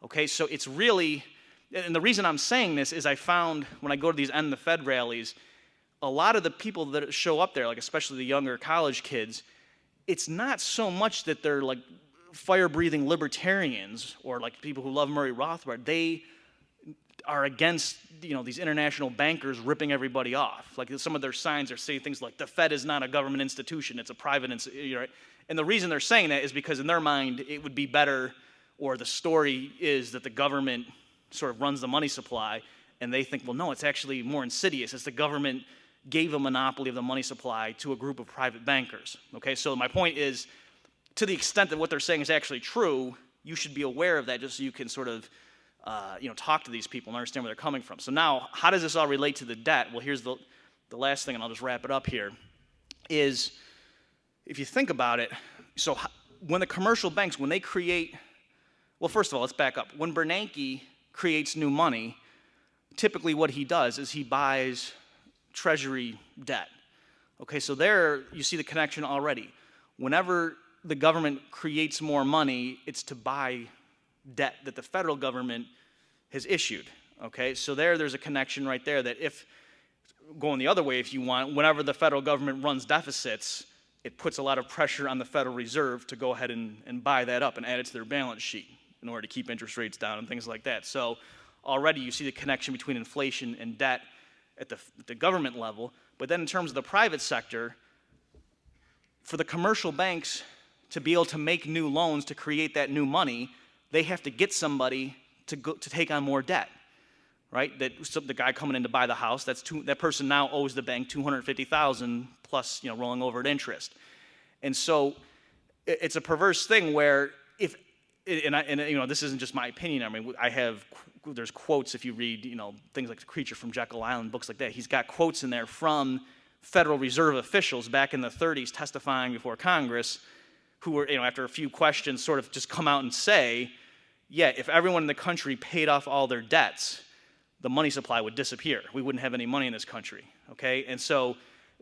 Okay, so it's really, and the reason I'm saying this is I found when I go to these End the Fed rallies, a lot of the people that show up there, like especially the younger college kids, it's not so much that they're like fire-breathing libertarians or like people who love Murray Rothbard. They are against, these international bankers ripping everybody off. Like some of their signs are saying things like, the Fed is not a government institution, it's a private institution. And the reason they're saying that is because in their mind, it would be better, or the story is that the government sort of runs the money supply, and they think, well, no, it's actually more insidious. It's the government gave a monopoly of the money supply to a group of private bankers. Okay, so my point is, to the extent that what they're saying is actually true, you should be aware of that just so you can sort of talk to these people and understand where they're coming from. So now, how does this all relate to the debt? Well, here's the last thing, and I'll just wrap it up here, is if you think about it, so when the commercial banks, when they create, well, first of all, let's back up. When Bernanke creates new money, typically what he does is he buys treasury debt. Okay, so there you see the connection already. Whenever the government creates more money, it's to buy debt that the federal government has issued. Okay, so there's a connection right there that if, going the other way if you want, whenever the federal government runs deficits, it puts a lot of pressure on the Federal Reserve to go ahead and buy that up and add it to their balance sheet in order to keep interest rates down and things like that. So already you see the connection between inflation and debt at the government level. But then in terms of the private sector, for the commercial banks to be able to make new loans to create that new money, they have to get somebody to take on more debt, right? So the guy coming in to buy the house, that person now owes the bank $250,000 plus, rolling over at interest. And so it's a perverse thing where this isn't just my opinion. I mean, there's quotes if you read, things like The Creature from Jekyll Island, books like that. He's got quotes in there from Federal Reserve officials back in the 30s testifying before Congress who were, after a few questions, sort of just come out and say, yeah, if everyone in the country paid off all their debts, the money supply would disappear. We wouldn't have any money in this country, okay? And so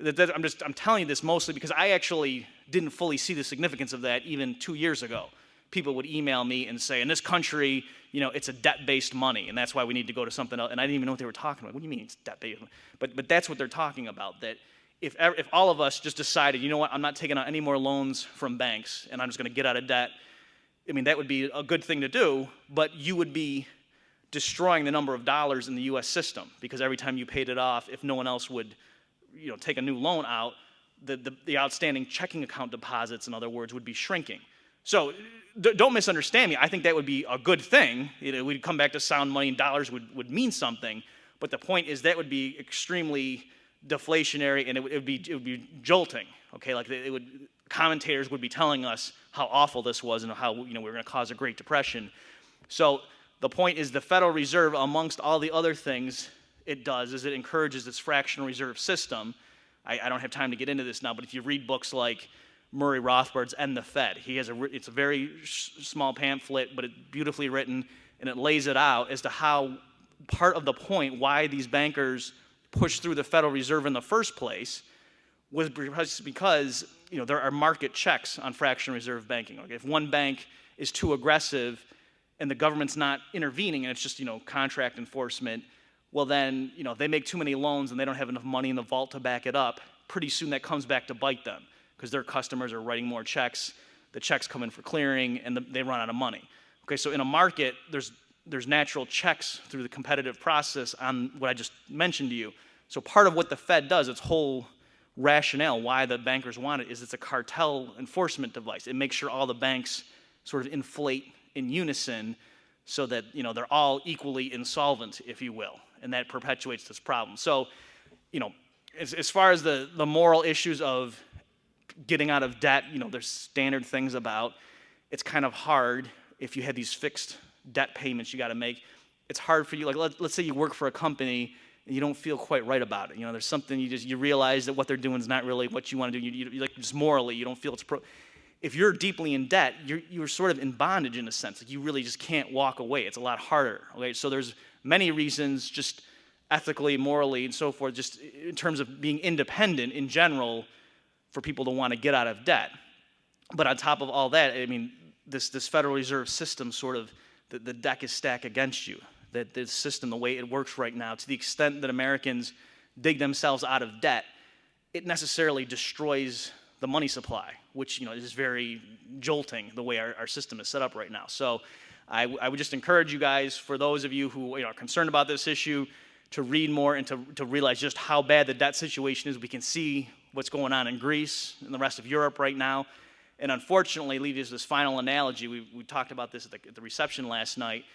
I'm telling you this mostly because I actually didn't fully see the significance of that even 2 years ago. People would email me and say, in this country, it's a debt-based money, and that's why we need to go to something else. And I didn't even know what they were talking about. What do you mean it's debt-based? But that's what they're talking about, that if all of us just decided, you know what, I'm not taking out any more loans from banks, and I'm just going to get out of debt, I mean, that would be a good thing to do, but you would be destroying the number of dollars in the U.S. system, because every time you paid it off, if no one else would take a new loan out, the outstanding checking account deposits, in other words, would be shrinking. So don't misunderstand me. I think that would be a good thing. We'd come back to sound money, and dollars would mean something. But the point is that would be extremely deflationary, and it would be jolting. Okay, like commentators would be telling us how awful this was and how we were going to cause a Great Depression. So the point is the Federal Reserve, amongst all the other things it does, is it encourages its fractional reserve system. I don't have time to get into this now, but if you read books like Murray Rothbard's End the Fed, it's a very small pamphlet, but it's beautifully written, and it lays it out as to how part of the point why these bankers pushed through the Federal Reserve in the first place was because there are market checks on fractional reserve banking. Like if one bank is too aggressive and the government's not intervening and it's just contract enforcement, well then they make too many loans and they don't have enough money in the vault to back it up. Pretty soon that comes back to bite them because their customers are writing more checks. The checks come in for clearing and they run out of money. Okay, so in a market there's natural checks through the competitive process on what I just mentioned to you. So part of what the Fed does, its whole rationale why the bankers want it, is it's a cartel enforcement device. It makes sure all the banks sort of inflate in unison so that they're all equally insolvent, if you will, and that perpetuates this problem. So as far as the moral issues of getting out of debt, there's standard things about it's kind of hard if you had these fixed debt payments you got to make. It's hard for you, like let's say you work for a company and you don't feel quite right about it. There's something you realize that what they're doing is not really what you want to do. You like just morally, you don't feel it's If you're deeply in debt, you're sort of in bondage in a sense. Like you really just can't walk away. It's a lot harder. Okay, so there's many reasons, just ethically, morally, and so forth, just in terms of being independent in general, for people to want to get out of debt. But on top of all that, I mean, this Federal Reserve system sort of the deck is stacked against you. That the system, the way it works right now, to the extent that Americans dig themselves out of debt, it necessarily destroys the money supply, which is very jolting the way our system is set up right now. So I would just encourage you guys, for those of you who are concerned about this issue, to read more and to realize just how bad the debt situation is. We can see what's going on in Greece and the rest of Europe right now. And unfortunately, leave you this final analogy. We talked about this at the reception last night.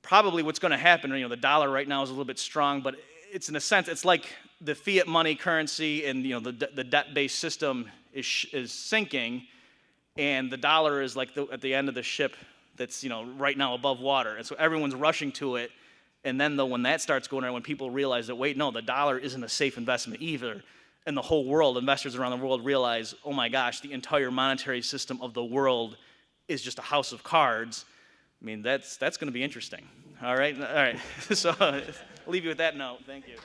Probably what's going to happen, the dollar right now is a little bit strong, but it's in a sense, it's like the fiat money currency and the debt-based system is sinking, and the dollar is like at the end of the ship that's right now above water, and so everyone's rushing to it. And then when that starts going on, when people realize that wait, no, the dollar isn't a safe investment either, and the whole world, investors around the world realize, oh my gosh, the entire monetary system of the world is just a house of cards. I mean, that's going to be interesting. All right. So I'll leave you with that note. Thank you.